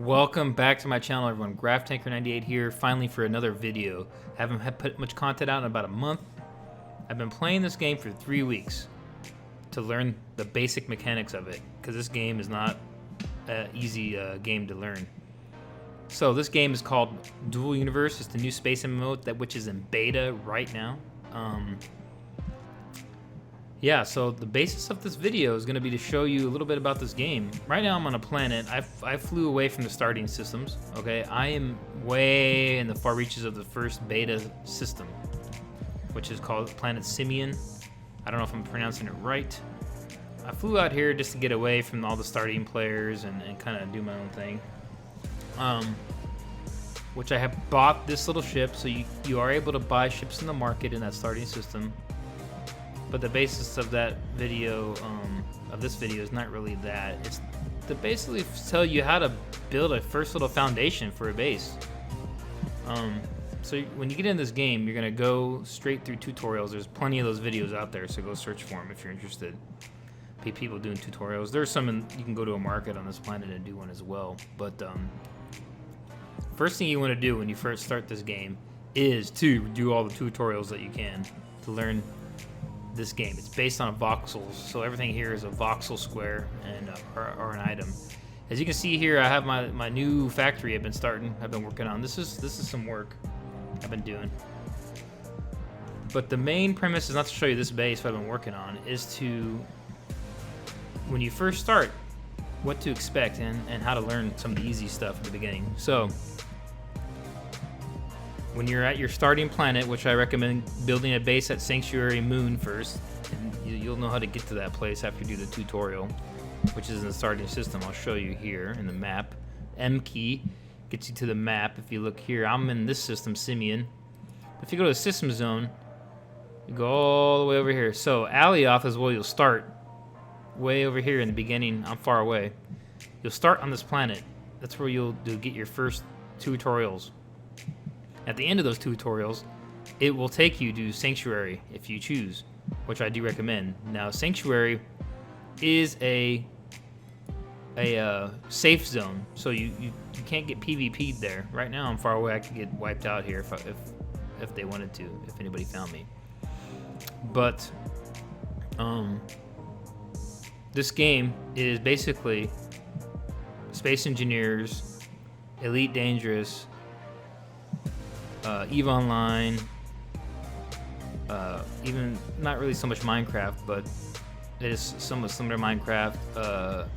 Welcome back to my channel, everyone. GraphTanker98 here, finally for another video. Haven't had put much content out in about a month. I've been playing this game for 3 weeks to learn the basic mechanics of it, because this game is not an easy game to learn. So this game is called Dual Universe. It's the new space MMO which is in beta right now. Yeah, so the basis of this video is going to be to show you a little bit about this game. Right now I'm on a planet. I flew away from the starting systems, okay? I am way in the far reaches of the first beta system, which is called Planet Simeon. I don't know if I'm pronouncing it right. I flew out here just to get away from all the starting players and kind of do my own thing. Which I have bought this little ship, so you are able to buy ships in the market in that starting system. But the basis of that video, of this video, is not really that. It's to basically tell you how to build a first little foundation for a base. So when you get in this game, you're gonna go straight through tutorials. There's plenty of those videos out there, so go search for them if you're interested. People doing tutorials. There's some you can go to a market on this planet and do one as well. But first thing you want to do when you first start this game is to do all the tutorials that you can to learn this game. It's based on voxels, so everything here is a voxel square and or an item. As you can see here, I have my new factory I've been working on. This is some work I've been doing. But the main premise is not to show you this base I've been working on, is to, when you first start, what to expect and how to learn some of the easy stuff at the beginning. So when you're at your starting planet, which I recommend building a base at Sanctuary Moon first, and you'll know how to get to that place after you do the tutorial, which is in the starting system. I'll show you here in the map. M key gets you to the map. If you look here, I'm in this system, Simeon. If you go to the system zone, you go all the way over here. So Alioth is where you'll start, way over here in the beginning. I'm far away. You'll start on this planet. That's where you'll get your first tutorials. At the end of those tutorials, it will take you to Sanctuary if you choose, which I do recommend. Now, Sanctuary is a safe zone, so you can't get PvP'd there. Right now, I'm far away. I could get wiped out here if they wanted to, if anybody found me. But this game is basically Space Engineers, Elite Dangerous, EVE Online, even not really so much Minecraft, but it is somewhat similar to Minecraft.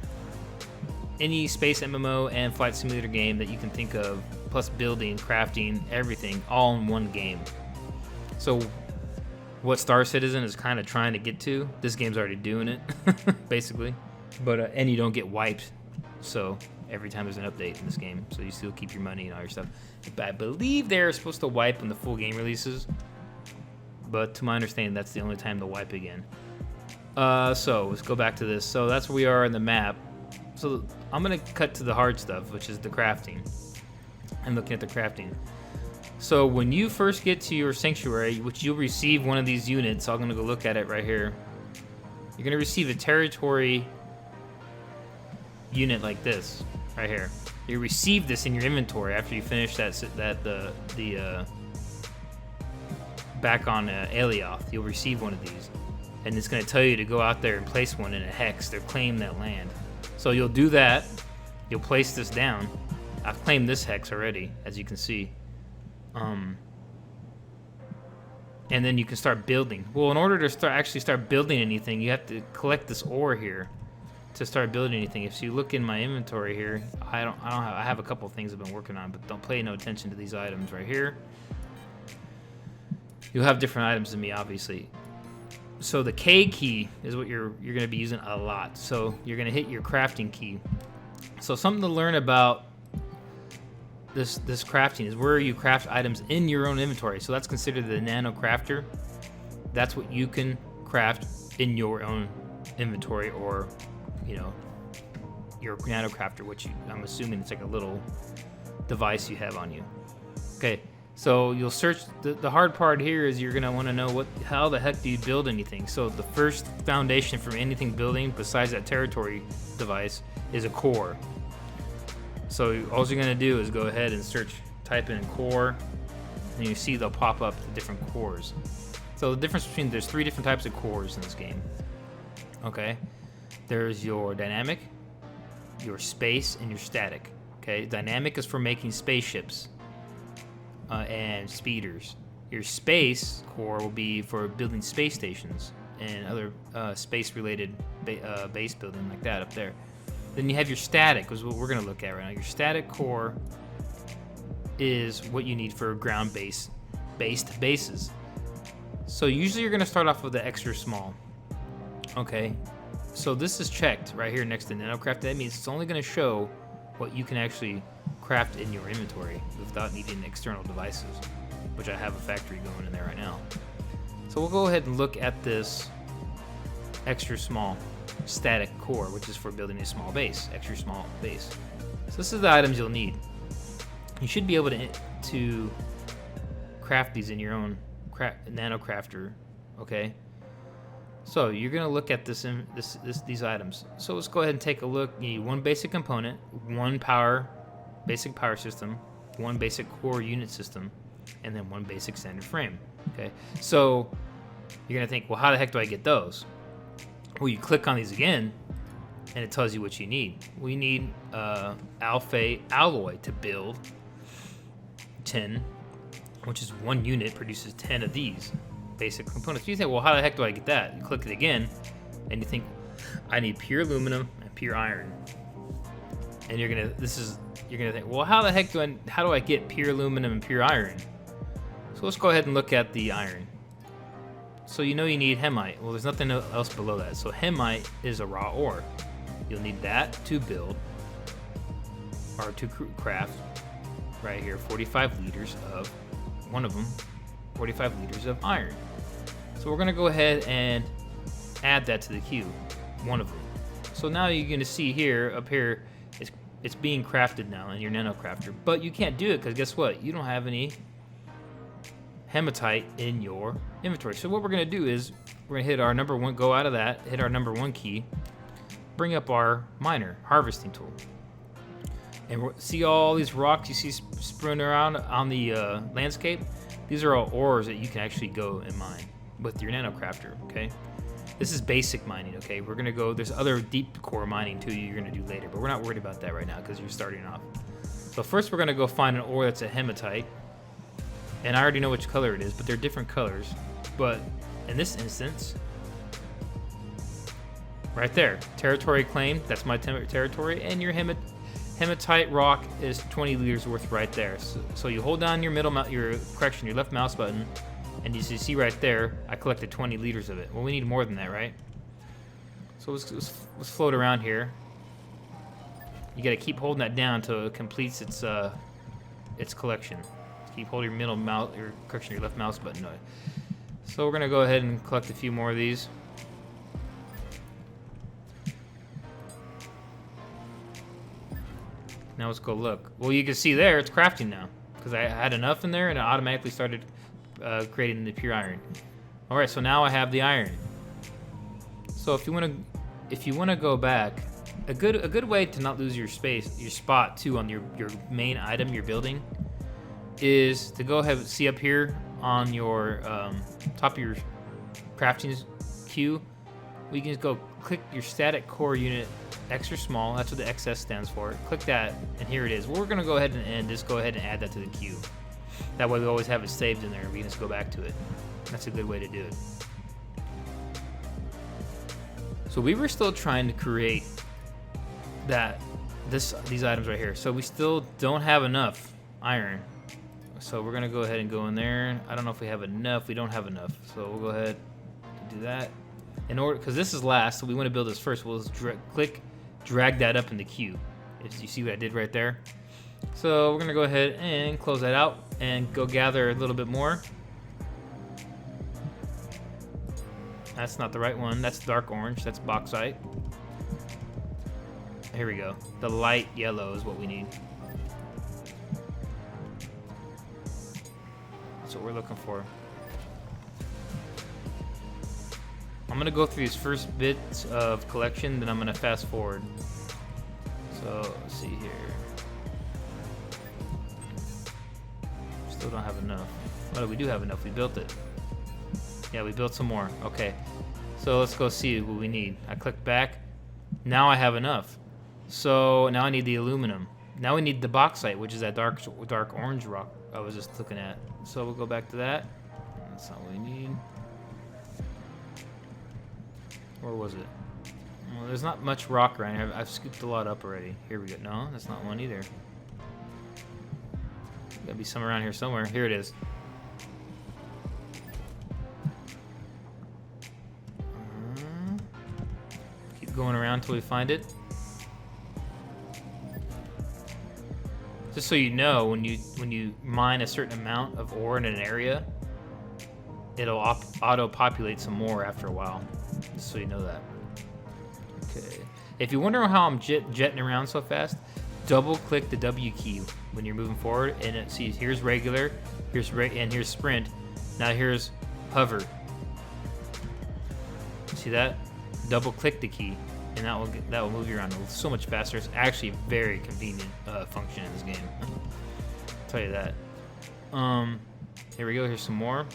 Any space MMO and flight simulator game that you can think of, plus building, crafting, everything, all in one game. So what Star Citizen is kind of trying to get to, this game's already doing it, basically. But and you don't get wiped, so every time there's an update in this game, so you still keep your money and all your stuff. But I believe they're supposed to wipe when the full game releases, but to my understanding, that's the only time they'll wipe again. So let's go back to this. So that's where we are in the map. So I'm gonna cut to the hard stuff, which is the crafting. I'm looking at the crafting. So when you first get to your sanctuary, which you'll receive one of these units, I'm gonna go look at it right here. You're gonna receive a territory unit like this right here. You receive this in your inventory after you finish the back on Alioth. You'll receive one of these, and it's going to tell you to go out there and place one in a hex to claim that land. So you'll do that. You'll place this down. I've claimed this hex already, as you can see. And then you can start building. Well, in order to actually start building anything, you have to collect this ore here to start building anything. If you look in my inventory here, I have a couple of things I've been working on, but don't pay no attention to these items right here. You'll have different items than me, obviously. So the K key is what you're going to be using a lot. So you're going to hit your crafting key. So something to learn about this crafting is where you craft items in your own inventory. So that's considered the nano crafter. That's what you can craft in your own inventory, or your nano crafter, which I'm assuming it's like a little device you have on you. Okay, so you'll search. The hard part here is you're gonna want to know how the heck do you build anything. So the first foundation for anything building besides that territory device is a core. So all you're gonna do is go ahead and type in core, and you see they'll pop up the different cores. So the difference between, there's 3 different types of cores in this game. Okay, there's your dynamic, your space, and your static. Okay, dynamic is for making spaceships and speeders. Your space core will be for building space stations and other space-related base building like that up there. Then you have your static, which is what we're going to look at right now. Your static core is what you need for ground-based bases. So usually you're going to start off with the extra small. Okay, so this is checked right here next to nanocraft. That means it's only going to show what you can actually craft in your inventory without needing external devices, which I have a factory going in there right now. So we'll go ahead and look at this extra small static core, which is for building a small base, extra small base. So this is the items you'll need. You should be able to craft these in your own nano crafter. Okay, so you're gonna look at these items. So let's go ahead and take a look. You need 1 basic component, 1 basic power system, 1 basic core unit system, and then 1 basic standard frame. Okay, so you're gonna think, well, how the heck do I get those? Well, you click on these again, and it tells you what you need. We need alpha alloy to build 10, which is 1 unit produces 10 of these basic components. You think, well, how the heck do I get that? You click it again, and you think, I need pure aluminum and pure iron. And you're gonna think, well, how the heck how do I get pure aluminum and pure iron? So let's go ahead and look at the iron. So you know you need hemite. Well, there's nothing else below that. So hemite is a raw ore. You'll need that to build, or to craft, right here, 45 liters of, one of them, 45 liters of iron. So we're gonna go ahead and add that to the queue, one of them. So now you're gonna see here, up here, it's being crafted now in your nano crafter, but you can't do it because guess what? You don't have any hematite in your inventory. So what we're gonna do is we're gonna hit our number 1, go out of that, hit our number 1 key, bring up our miner harvesting tool, and see all these rocks you see strewn around on the landscape. These are all ores that you can actually go and mine with your nano crafter. Okay, this is basic mining. Okay, we're gonna go, there's other deep core mining too you're gonna do later, but we're not worried about that right now because you're starting off. So first we're gonna go find an ore that's a hematite. And I already know which color it is, but they're different colors. But in this instance, right there, territory claimed, that's my territory, and your hematite rock is 20 liters worth right there. So you hold down your your left mouse button, and you see right there, I collected 20 liters of it. Well, we need more than that, right? So let's float around here. You gotta keep holding that down until it completes its collection. Keep holding your your left mouse button. So we're gonna go ahead and collect a few more of these. Now let's go look. Well, you can see there it's crafting now because I had enough in there and it automatically started creating the pure iron. All right, so now I have the iron. So if you want to go back, a good way to not lose your spot too on your main item you're building, is to go ahead and see up here on your top of your crafting queue. We can just go click your static core unit extra small. That's what the XS stands for. Click that, and here it is. We're gonna go ahead and just go ahead and add that to the queue. That way we always have it saved in there. We can just go back to it. That's a good way to do it. So we were still trying to create these items right here. So we still don't have enough iron. So we're gonna go ahead and go in there. I don't know if we have enough. We don't have enough. So we'll go ahead and do that. In order, because this is last, so we want to build this first. We'll just drag that up in the queue. If you see what I did right there. So we're gonna go ahead and close that out and go gather a little bit more. That's not the right one. That's dark orange. That's bauxite. Here we go. The light yellow is what we need. That's what we're looking for. I'm gonna go through these first bits of collection, then I'm gonna fast forward. So let's see here. Still don't have enough. Oh, we do have enough. We built it. Yeah, we built some more. Okay. So let's go see what we need. I click back. Now I have enough. So now I need the aluminum. Now we need the bauxite, which is that dark orange rock I was just looking at. So we'll go back to that. That's not what we need. Where was it? Well, there's not much rock around here. I've scooped a lot up already. Here we go. No, that's not one either. Gotta be some around here somewhere. Here it is. Keep going around until we find it. Just so you know, when you mine a certain amount of ore in an area, it'll auto-populate some more after a while. Just so you know that. Okay. If you're wondering how I'm jetting around so fast, double-click the W key when you're moving forward, and it sees here's regular, and here's sprint. Now here's hover. See that? Double-click the key, and that will move you around so much faster. It's actually a very convenient function in this game. I'll tell you that. Here we go. Here's some more.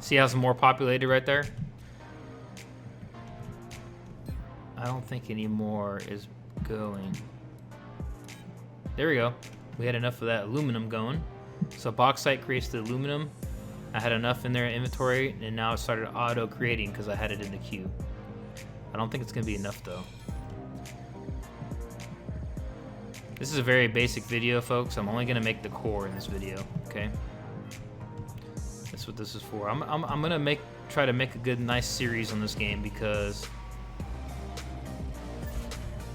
See how some more populated right there? I don't think any more is going. There we go. We had enough of that aluminum going. So bauxite creates the aluminum. I had enough in there in inventory, and now it started auto creating because I had it in the queue. I don't think it's gonna be enough though. This is a very basic video, folks. I'm only gonna make the core in this video, okay? That's what this is for. I'm gonna try to make a good, nice series on this game because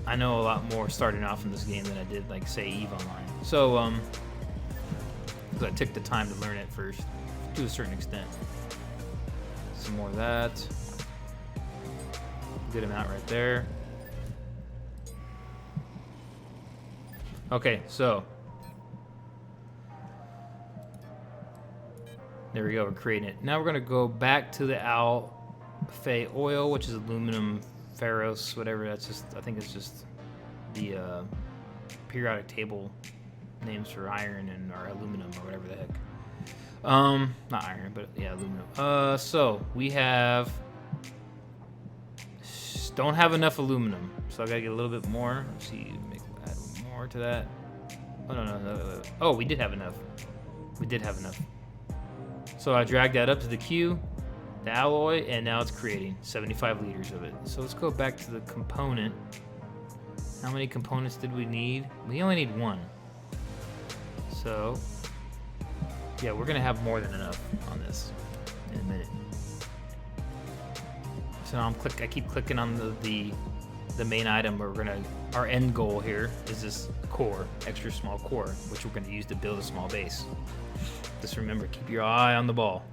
I know a lot more starting off in this game than I did, like, say, EVE Online. So, I took the time to learn it first, to a certain extent. Some more of that. Good amount right there. Okay, so. There we go, we're creating it. Now we're gonna go back to the Alpha oil, which is aluminum ferrous, whatever. That's just, I think it's just the periodic table names for iron and or aluminum or whatever the heck. Not iron, but yeah, aluminum. So we have don't have enough aluminum, so I gotta get a little bit more. Let's see, add more to that. Oh no. Oh, we did have enough. We did have enough. So I dragged that up to the queue, the alloy, and now it's creating 75 liters of it. So let's go back to the component. How many components did we need? We only need one. So, yeah, we're gonna have more than enough on this in a minute. So now I keep clicking on the main item. Our end goal here is this core, extra small core, which we're gonna use to build a small base. Just remember, keep your eye on the ball.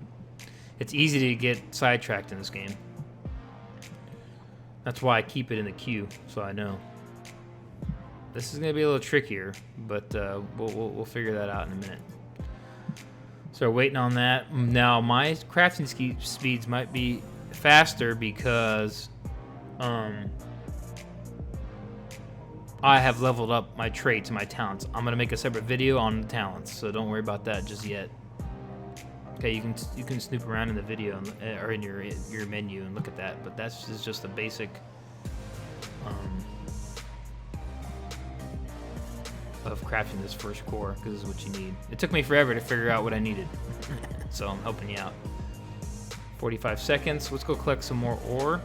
It's easy to get sidetracked in this game. That's why I keep it in the queue, so I know. This is gonna be a little trickier, but we'll figure that out in a minute. So we're waiting on that. Now my crafting speeds might be faster because I have leveled up my traits and my talents. I'm gonna make a separate video on the talents, so don't worry about that just yet. Okay, you can snoop around in the video or in your menu and look at that, but that's just a basic of crafting this first core, because this is what you need. It took me forever to figure out what I needed, so I'm helping you out. 45 seconds. Let's go collect some more ore.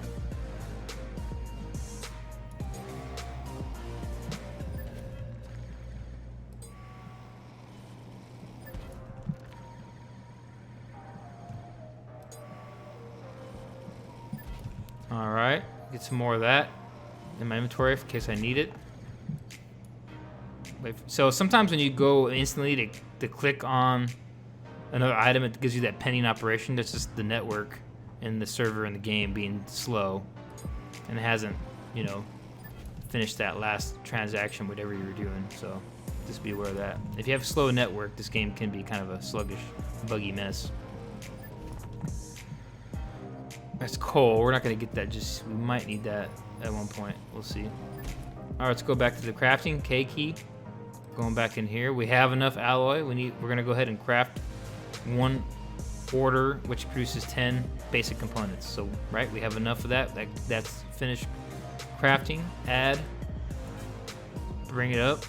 All right, get some more of that in my inventory in case I need it. So sometimes when you go instantly to click on another item, it gives you that pending operation. That's just the network and the server in the game being slow, and it hasn't, finished that last transaction, whatever you were doing. So just be aware of that. If you have a slow network, this game can be kind of a sluggish, buggy mess. That's coal. We're not going to get that. We might need that at one point. We'll see. All right, let's go back to the crafting. K key. going back in here. We have enough alloy. We're gonna go ahead and craft one order, which produces 10 basic components. So, right, we have enough of that. That's finished crafting. Add. Bring it up.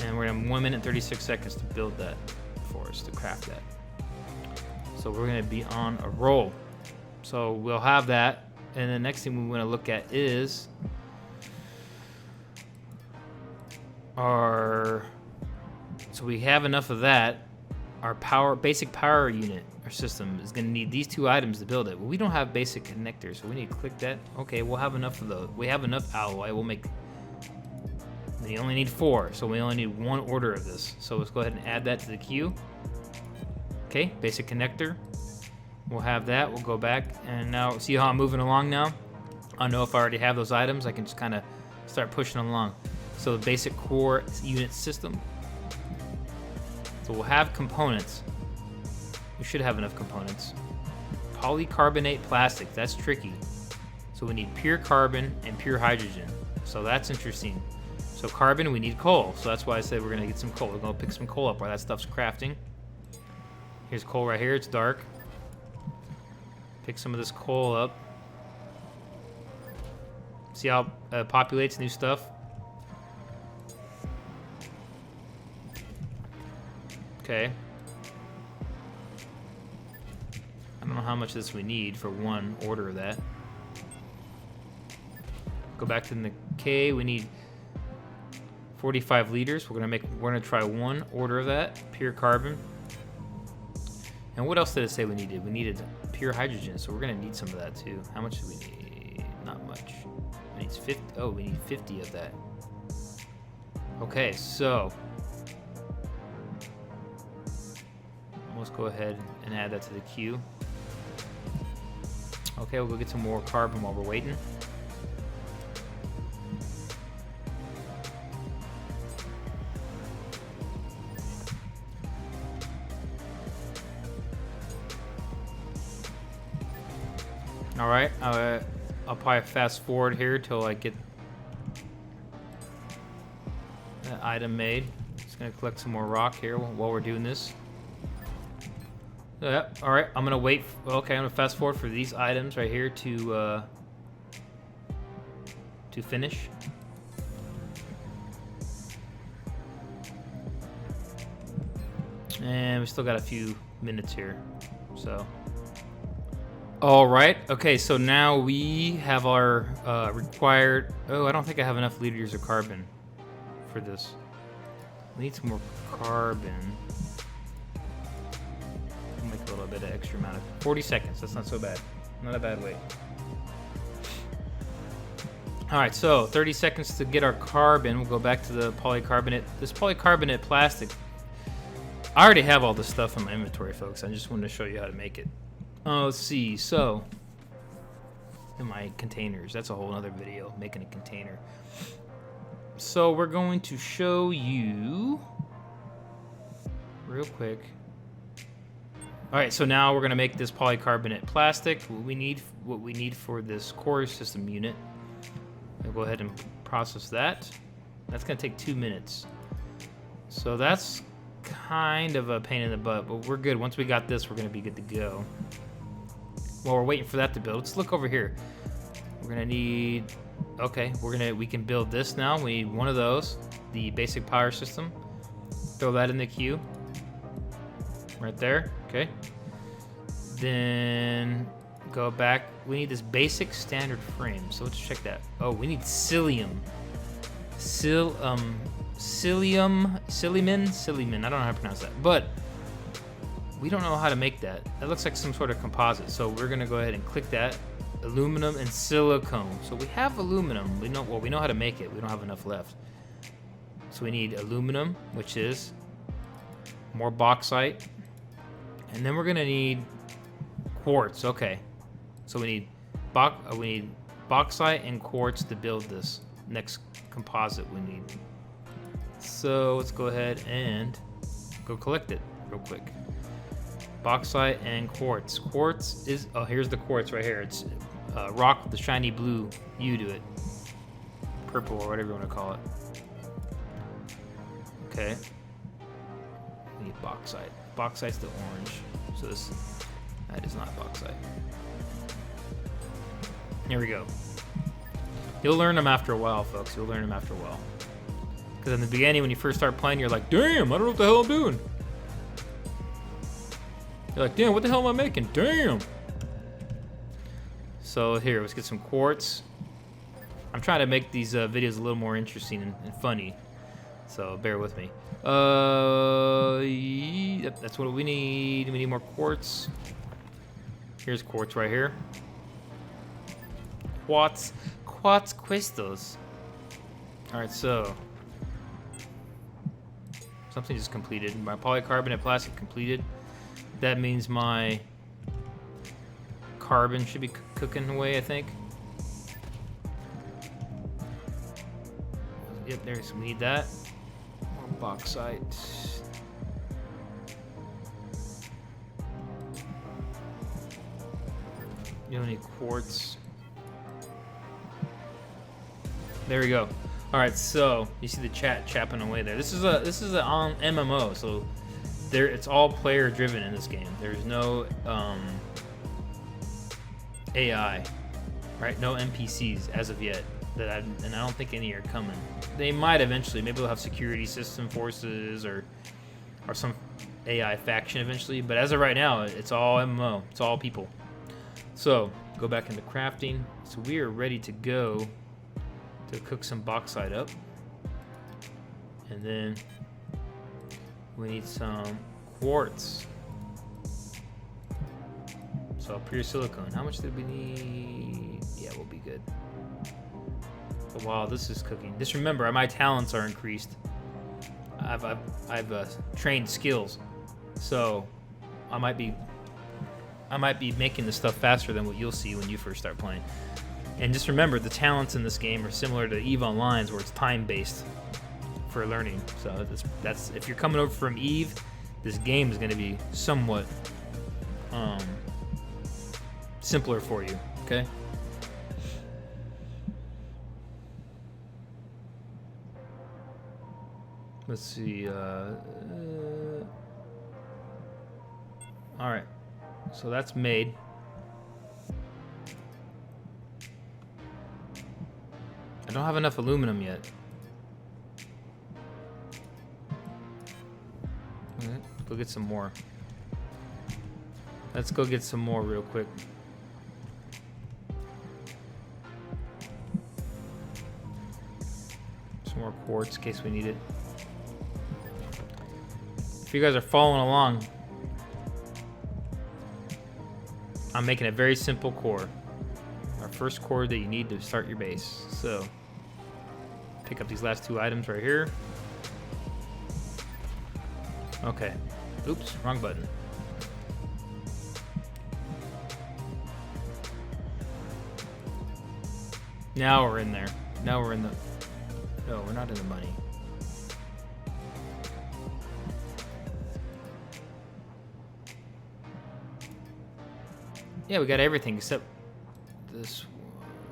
And we're gonna have 1 minute and 36 seconds to build that for us, to craft that. So we're gonna be on a roll. So we'll have that. And the next thing we wanna look at is so we have enough of that. Our basic power unit, our system, is going to need these 2 items to build it. Well, we don't have basic connectors, so we need to click that. Okay, we'll have enough of those. We have enough alloy. We only need 4, so we only need 1 order of this. So let's go ahead and add that to the queue. Okay, basic connector. We'll have that. We'll go back, and now see how I'm moving along now? I know if I already have those items, I can just kind of start pushing them along. So the basic core unit system. So we'll have components. We should have enough components. Polycarbonate plastic, that's tricky. So we need pure carbon and pure hydrogen. So that's interesting. So carbon, we need coal. So that's why I said we're gonna get some coal. We're gonna pick some coal up while that stuff's crafting. Here's coal right here, it's dark. Pick some of this coal up. See how it populates new stuff? Okay. I don't know how much of this we need for 1 order of that. Go back to the K. We need 45 liters. We're gonna try 1 order of that. Pure carbon. And what else did it say we needed? We needed pure hydrogen, so we're gonna need some of that too. How much do we need? Not much. We need 50. Oh, we need 50 of that. Okay, so let's go ahead and add that to the queue. Okay, we'll go get some more carbon while we're waiting. All right, I'll probably fast forward here till I get that item made. Just gonna collect some more rock here while we're doing this. Yeah, all right, I'm gonna wait. Okay, I'm gonna fast forward for these items right here to finish. And we still got a few minutes here, so. All right, okay, so now we have our required, I don't think I have enough liters of carbon for this. We need some more carbon. I'll make a little bit of extra amount of 40 seconds. That's not so bad. Not a bad wait. All right, so 30 seconds to get our carbon. We'll go back to the polycarbonate. This polycarbonate plastic, I already have all this stuff in my inventory, folks. I just wanted to show you how to make it. Let's see, so in my containers, that's a whole other video, making a container. So we're going to show you real quick. All right, so now we're gonna make this polycarbonate plastic. What we need for this core system unit. I'll go ahead and process that. That's gonna take 2 minutes. So that's kind of a pain in the butt, but we're good. Once we got this, we're gonna be good to go. While we're waiting for that to build, let's look over here. We're gonna need, okay, we can build this now. We need one of those, the basic power system. Throw that in the queue. Right there, okay. Then go back. We need this basic standard frame, so let's check that. Oh, we need psyllium. Psyllium, I don't know how to pronounce that, but we don't know how to make that. That looks like some sort of composite, so we're gonna go ahead and click that. Aluminum and silicone. So we have aluminum. We know how to make it. We don't have enough left. So we need aluminum, which is more bauxite, and then we're gonna need quartz. Okay, so we need bauxite and quartz to build this next composite we need. So let's go ahead and go collect it real quick. Bauxite and quartz. Quartz is, oh, here's the quartz right here. It's rock with the shiny blue hue to it. Purple or whatever you want to call it. Okay. We need bauxite. Bauxite's the orange. So that is not bauxite. Here we go. You'll learn them after a while, folks. You'll learn them after a while. Because in the beginning, when you first start playing, you're like, damn, I don't know what the hell I'm doing. You're like, damn, what the hell am I making? Damn. So here, let's get some quartz. I'm trying to make these videos a little more interesting and funny. So bear with me. Yep, that's what we need. We need more quartz. Here's quartz right here. Quartz crystals. All right, so something just completed. My polycarbonate plastic completed. That means my carbon should be cooking away, I think. Yep, there's, we need that. More bauxite. You don't need quartz. There we go. All right, so you see the chat chapping away there. This is a MMO, so there it's all player driven in this game. There's no AI, right? No NPCs as of yet. And I don't think any are coming. They might eventually. Maybe they'll have security system forces or some AI faction eventually. But as of right now, it's all MMO. It's all people. So go back into crafting. So we are ready to go to cook some bauxite up, and then we need some quartz. So pure silicone. How much did we need? Yeah, we'll be good. But while this is cooking, just remember my talents are increased. I've trained skills, so I might be making this stuff faster than what you'll see when you first start playing. And just remember, the talents in this game are similar to EVE Online's, where it's time-based for learning. So that's if you're coming over from EVE, this game is going to be somewhat simpler for you. Okay. Let's see. All right. So that's made. I don't have enough aluminum yet. Okay, go get some more. Let's go get some more real quick. Some more quartz in case we need it. If you guys are following along, I'm making a very simple core. Our first core that you need to start your base. So pick up these last two items right here. Okay. Oops, wrong button. Now we're in there. Now we're in the... No, we're not in the money. Yeah, we got everything except this.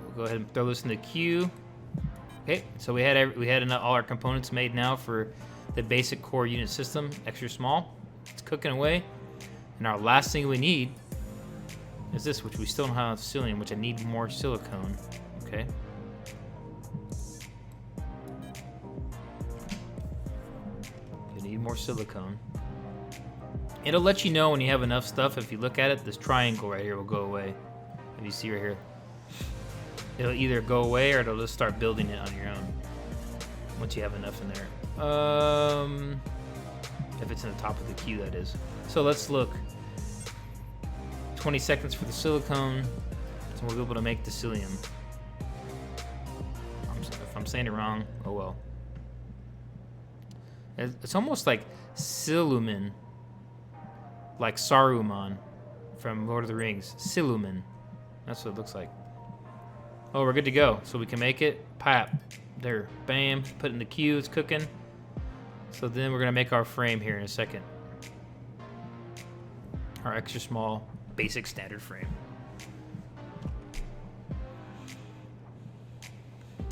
We'll go ahead and throw this in the queue. Okay, so we had all our components made now for the basic core unit system, extra small. It's cooking away. And our last thing we need is this, which we still don't have psyllium, which I need more silicone. Okay. You need more silicone. It'll let you know when you have enough stuff. If you look at it, this triangle right here will go away. If you see right here. It'll either go away or it'll just start building it on your own. Once you have enough in there. If it's in the top of the queue, that is. So let's look. 20 seconds for the silicone. So we'll be able to make the psyllium. If I'm saying it wrong, oh well. It's almost like Sillumin. Like Saruman from Lord of the Rings. Sillumin. That's what it looks like. Oh, we're good to go. So we can make it. Pop. There. Bam. Put it in the queue. It's cooking. So then we're going to make our frame here in a second. Our extra small, basic standard frame.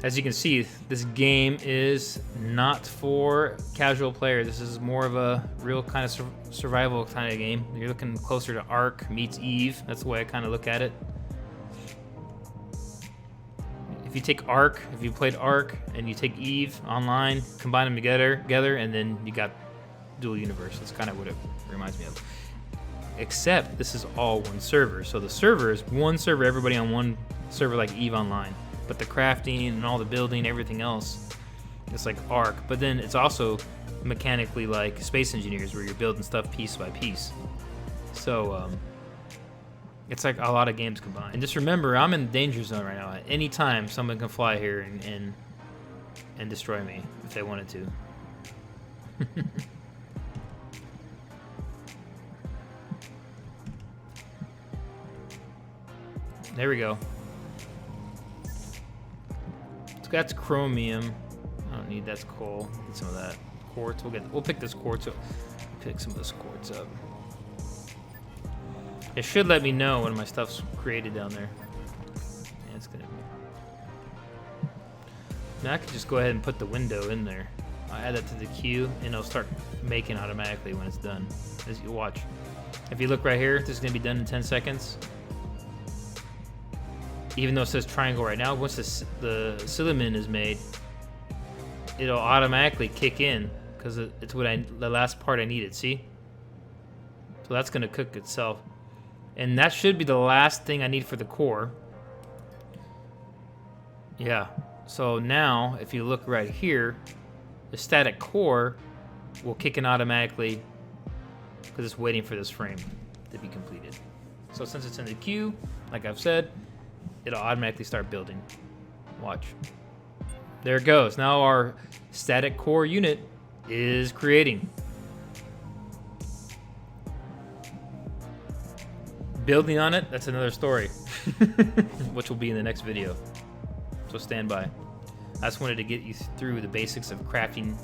As you can see, this game is not for casual players. This is more of a real kind of survival kind of game. You're looking closer to Ark meets Eve. That's the way I kind of look at it. If you take Ark, if you played Ark and you take Eve online, combine them together, and then you got dual universe. That's kind of what it reminds me of. Except this is all one server. So the server is one server, everybody on one server like Eve Online. But the crafting and all the building, everything else, it's like Ark. But then it's also mechanically like Space Engineers, where you're building stuff piece by piece. So it's like a lot of games combined. And just remember, I'm in the danger zone right now. At any time, someone can fly here and destroy me if they wanted to. There we go. That's chromium. I don't need that's coal. Get some of that quartz. We'll pick this quartz up. Pick some of this quartz up. It should let me know when my stuff's created down there. Yeah, it's gonna be. Now I can just go ahead and put the window in there. I'll add that to the queue, and it'll start making automatically when it's done. As you watch. If you look right here, this is gonna be done in 10 seconds. Even though it says triangle right now, once the cinnamon is made, it'll automatically kick in because it's the last part I needed. See? So that's gonna cook itself, and that should be the last thing I need for the core. Yeah. So now, if you look right here, the static core will kick in automatically because it's waiting for this frame to be completed. So since it's in the queue, like I've said, it'll automatically start building. Watch. There it goes. Now our static core unit is creating. Building on it, that's another story, which will be in the next video. So stand by. I just wanted to get you through the basics of crafting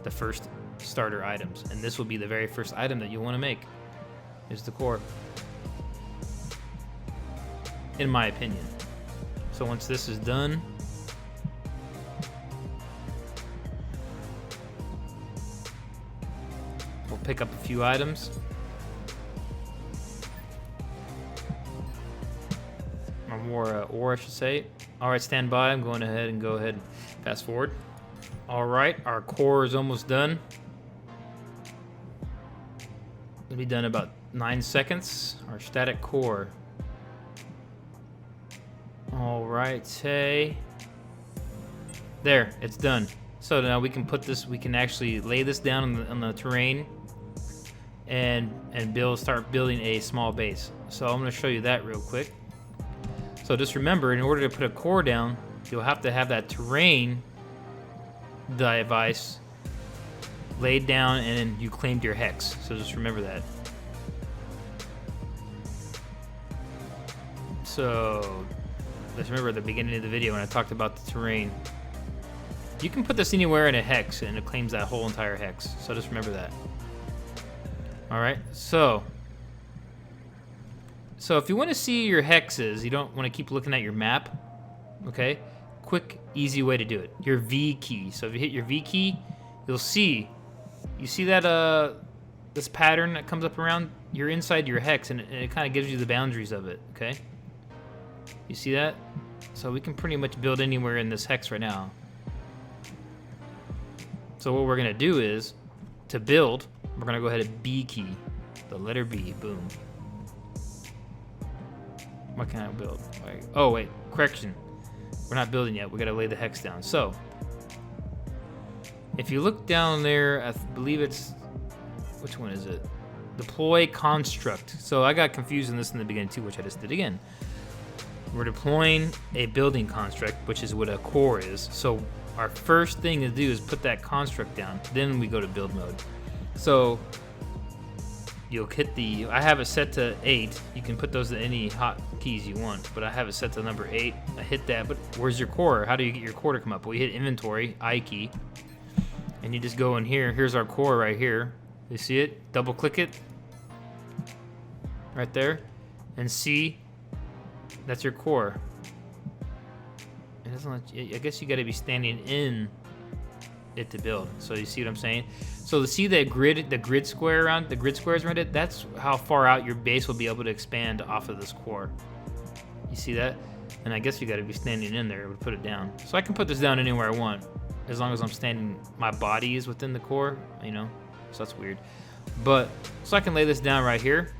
the first starter items. And this will be the very first item that you'll want to make, is the core. In my opinion. So once this is done, we'll pick up a few items. Or more ore, I should say. All right, stand by. I'm going ahead and fast forward. All right, our core is almost done. It'll be done in about 9 seconds. Our static core. All right, hey. There, it's done. So now we can actually lay this down on the terrain and start building a small base. So I'm gonna show you that real quick. So just remember, in order to put a core down, you'll have to have that terrain device laid down and then you claimed your hex. So just remember that. So let's remember at the beginning of the video when I talked about the terrain. You can put this anywhere in a hex and it claims that whole entire hex. So just remember that. Alright, so if you want to see your hexes, you don't want to keep looking at your map, okay? Quick, easy way to do it. Your V key. So if you hit your V key, you'll see, you see that this pattern that comes up around? You're inside your hex and it kind of gives you the boundaries of it, okay? You see that? So we can pretty much build anywhere in this hex right now. So what we're gonna do is, to build, we're gonna go ahead and B key, the letter B, boom. What can I build? Right. Oh wait, correction. We're not building yet, we gotta lay the hex down. So, if you look down there, I believe it's, which one is it? Deploy construct. So I got confused in this in the beginning too, which I just did again. We're deploying a building construct, which is what a core is. So our first thing to do is put that construct down. Then we go to build mode. So you'll hit I have it set to 8. You can put those in any hotkeys you want, but I have it set to number 8. I hit that, but where's your core? How do you get your core to come up? Well, you hit inventory, I key, and you just go in here. Here's our core right here. You see it? Double click it. Right there. And see, that's your core. doesn't let you, I guess you got to be standing in it to build. So you see what I'm saying? So to see the grid square around the grid squares around it, that's how far out your base will be able to expand off of this core. You see that? And I guess you got to be standing in there to put it down. So I can put this down anywhere I want, as long as I'm standing. My body is within the core, you know. So that's weird. But so I can lay this down right here,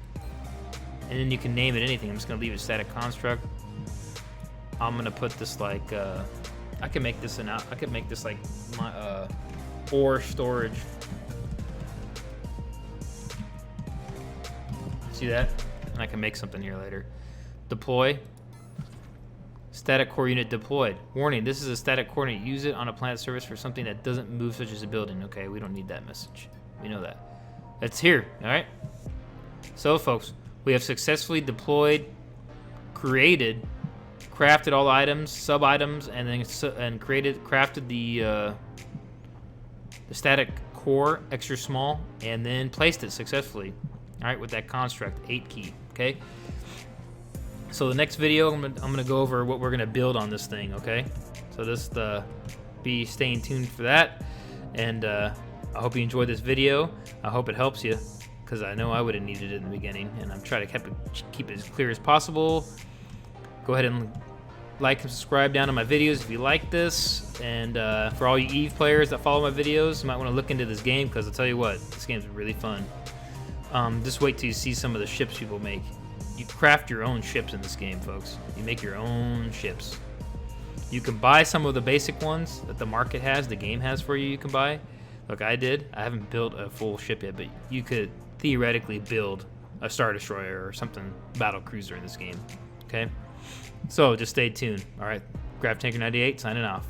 and then you can name it anything. I'm just gonna leave it static construct. I'm gonna put this like I can make this I could make this like my ore storage. See that? And I can make something here later. Deploy. Static core unit deployed. Warning, this is a static coordinate. Use it on a planet surface for something that doesn't move, such as a building. Okay, we don't need that message. We know that. That's here, all right? So, folks, we have successfully deployed, created, crafted all items, sub-items, and then crafted the static core extra small, and then placed it successfully, all right, with that construct 8 key, okay? So the next video, I'm gonna go over what we're gonna build on this thing, okay? So just be staying tuned for that, and I hope you enjoyed this video. I hope it helps you, because I know I would have needed it in the beginning, and I'm trying to keep it as clear as possible. Go ahead and like and subscribe down to my videos if you like this, and for all you EVE players that follow my videos, you might want to look into this game, because I'll tell you what, this game's really fun. Just wait till you see some of the ships people make. You craft your own ships in this game, folks. You make your own ships. You can buy some of the basic ones that the market has, the game has for you, you can buy. Look, I did. I haven't built a full ship yet, but you could theoretically build a Star Destroyer or something, battle cruiser in this game, okay? So just stay tuned, all right? GravTanker98 signing off.